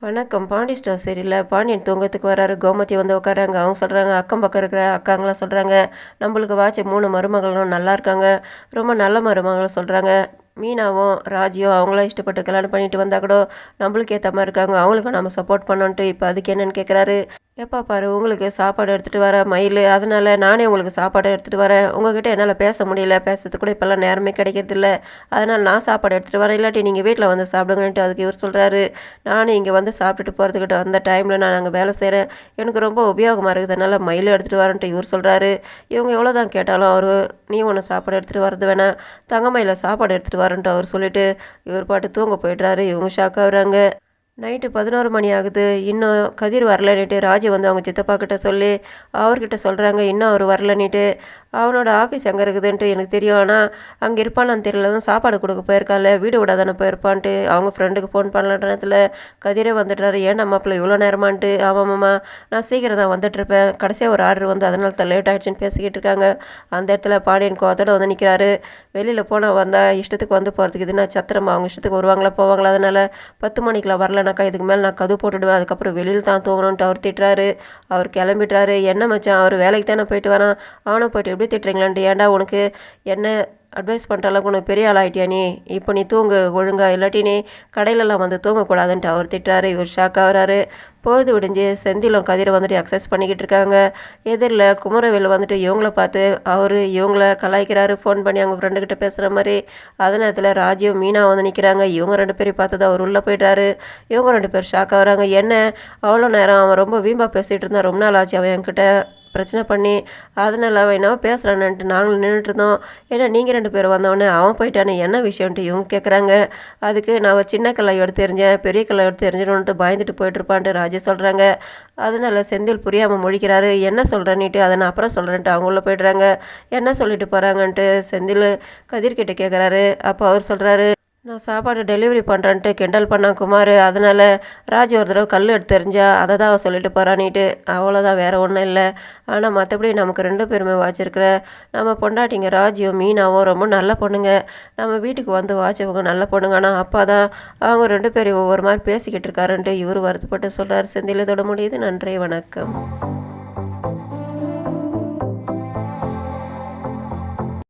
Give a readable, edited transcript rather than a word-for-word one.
வணக்கம். பாண்டி ஸ்டோர் சரியில்ல. பாண்டியன் தூங்கத்துக்கு வராரு. கோமதி வந்து உட்காராங்க. அவங்க சொல்கிறாங்க, அக்கம் பக்கம் இருக்கிற அக்காங்களாம் சொல்கிறாங்க, நம்மளுக்கு வாட்ச 3 மருமகளும் நல்லா இருக்காங்க, ரொம்ப நல்ல மருமகளும் சொல்கிறாங்க. மீனாவும் ராஜியும் அவங்களாம் இஷ்டப்பட்டு கல்யாணம் பண்ணிட்டு வந்தால் கூட நம்மளுக்கு ஏற்ற மாதிரி இருக்காங்க, அவங்களுக்கும் நம்ம சப்போர்ட் பண்ணோன்ட்டு இப்போ அதுக்கு என்னென்னு கேட்குறாரு. எப்பா பாரு, உங்களுக்கு சாப்பாடு எடுத்துகிட்டு வர மயில், அதனால் நானே உங்களுக்கு சாப்பாடு எடுத்துகிட்டு வரேன். உங்ககிட்ட என்னால் பேச முடியல, பேசுறதுக்கு கூட இப்போல்லாம் நேரமே கிடைக்கிறதில்ல, அதனால் நான் சாப்பாடு எடுத்துகிட்டு வரேன், இல்லாட்டி நீங்கள் வீட்டில் வந்து சாப்பிடுங்கன்ட்டு அதுக்கு இவர் சொல்கிறாரு. நானும் இங்கே வந்து சாப்பிட்டுட்டு போகிறதுக்கிட்ட அந்த டைமில் நான் அங்கே வேலை செய்கிறேன், எனக்கு ரொம்ப உபயோகமாக இருக்குது, அதனால் மயில் எடுத்துகிட்டு வரேன்ட்டு இவர் சொல்கிறாரு. இவங்க எவ்வளோ தான் கேட்டாலும் அவர், நீ ஒன்று சாப்பாடு எடுத்துகிட்டு வரது வேணாம், தங்கமயில சாப்பாடு எடுத்துகிட்டு வரேன்ட்டு அவர் சொல்லிவிட்டு இவர் பாட்டு தூங்க போய்ட்றாரு. இவங்க ஷாக் ஆகுறாங்க. நைட்டு 11 மணி ஆகுது. இன்னும் கதிர் வரலன்னுட்டு ராஜி வந்து அவங்க சித்தப்பா கிட்ட சொல்லி அவர்கிட்ட சொல்கிறாங்க, இன்னும் அவர் வரலன்னுட்டு. அவனோட ஆஃபீஸ் எங்கே இருக்குதுன்ட்டு எனக்கு தெரியும், ஆனால் அங்கே இருப்பான்னு தெரியல, தான் சாப்பாடு கொடுக்க போயிருக்கால, வீடு விட தானே போயிருப்பான்ட்டு அவங்க ஃப்ரெண்டுக்கு ஃபோன் பண்ணல நேரத்தில் கதிரே வந்துடுறாரு. ஏன்னா மாப்பிள்ள இவ்வளோ நேரமான்ட்டு. ஆமாம்மா, நான் சீக்கிரம் தான் வந்துட்டுருப்பேன், கடைசியாக ஒரு ஆர்டர் வந்து அதனால தான் லேட் ஆகிடுச்சின்னு பேசிக்கிட்டு இருக்காங்க. அந்த இடத்துல பாண்டியன் கோவத்தோடு வந்து நிற்கிறாரு. வெளியில் போனால் வந்தால் இஷ்டத்துக்கு வந்து போகிறதுக்கு இதுனா சத்திரமா அவங்க இஷ்டத்துக்கு வருவாங்களா போவாங்களா, அதனால் 10 மணிக்கெலாம் வரலனாக்கா இதுக்கு மேலே நான் கது போட்டுடுவேன், அதுக்கப்புறம் வெளியில் தான் தூங்கணுன்ட்டு அவர் திட்டுறாரு. அவர் கிளம்பிட்டாரு. என்ன மச்சான், அவர் வேலைக்கு தானே போயிட்டு வரான், அவனும் போய்ட்டு எப்படி திட்டுறீங்களான்ட்டு. ஏன்டா உனக்கு என்ன அட்வைஸ் பண்ணுற அளவுக்கு உனக்கு பெரிய ஆள் ஆகிட்டியா நீ, இப்போ நீ தூங்கு ஒழுங்கா, இல்லாட்டி நீ கடையிலலாம் வந்து தூங்கக்கூடாதுன்ட்டு அவர் திட்டுறாரு. இவர் ஷாக் ஆகிறாரு. பொழுது விடிஞ்சு செந்திலும் கதிரை வந்துட்டு எக்ஸசைஸ் பண்ணிக்கிட்டு இருக்காங்க. எதிரில் குமரவேல் வந்துட்டு இவங்கள பார்த்து அவர் இவங்கள கலாய்க்கிறாரு, ஃபோன் பண்ணி அவங்க ஃப்ரெண்டுக்கிட்ட பேசுகிற மாதிரி. அதே நேரத்தில் ராஜியும் மீனா வந்து நிற்கிறாங்க. இவங்க 2 பேரையும் பார்த்து தான் அவர் உள்ளே போய்ட்டாரு. இவங்க 2 பேர் ஷாக் ஆகிறாங்க. என்ன அவ்வளோ நேரம் அவன் ரொம்ப வீம்பாக பேசிகிட்டு இருந்தான், ரொம்ப நாள் ஆச்சு அவன் என்கிட்ட பிரச்சனை பண்ணி, அதனால் அவன் என்ன பேசுகிறான்ட்டு நாங்களும் நின்றுட்டு இருந்தோம். ஏன்னா நீங்கள் 2 பேர் வந்தவொடனே அவன் போயிட்டானே, என்ன விஷயம்ன்ட்டு இவங்க கேட்குறாங்க. அதுக்கு நான் ஒரு சின்ன கல்லை எடுத்து எறிஞ்சேன், பெரிய கல்லை எடுத்து எறிஞ்சிடணுன்ட்டு பயந்துட்டு போயிட்டுருப்பான்ட்டு ராஜி சொல்கிறாங்க. அதனால் செந்தில் புரியாமல் முழிக்கிறாரு. என்ன சொல்கிறேன்னுட்டு அதை நான் அப்புறம் சொல்கிறேன்ட்டு அவங்க உள்ளே போய்ட்றாங்க. என்ன சொல்லிட்டு போகிறாங்கன்ட்டு செந்தில் கதிர்கிட்ட கேட்குறாரு. அப்போ அவர் சொல்கிறாரு, நான் சாப்பாடு டெலிவரி பண்ணுறேன்ட்டு கிண்டல் பண்ணான் குமார், அதனால் ராஜி ஒரு தடவை கல் எடுத்து எறிஞ்சா அதை தான் அவள் சொல்லிட்டு போகிறான்னுட்டு. அவ்வளோதான், வேறு ஒன்றும் இல்லை. ஆனால் மற்றபடி நமக்கு 2 பேருமே வாச்சிருக்கிற நம்ம பொண்டாட்டிங்க ராஜியும் மீனாவும் ரொம்ப நல்ல பொண்ணுங்க. நம்ம வீட்டுக்கு வந்து வாச்சவங்க நல்ல பொண்ணுங்க. ஆனால் அப்பா தான் அவங்க 2 பேரையும் ஒவ்வொரு மாதிரி பேசிக்கிட்டு இருக்காருன்ட்டு இவர் வருத்தப்பட்டு சொல்கிறார். செந்தில் இதோட முடியுது. நன்றி, வணக்கம்.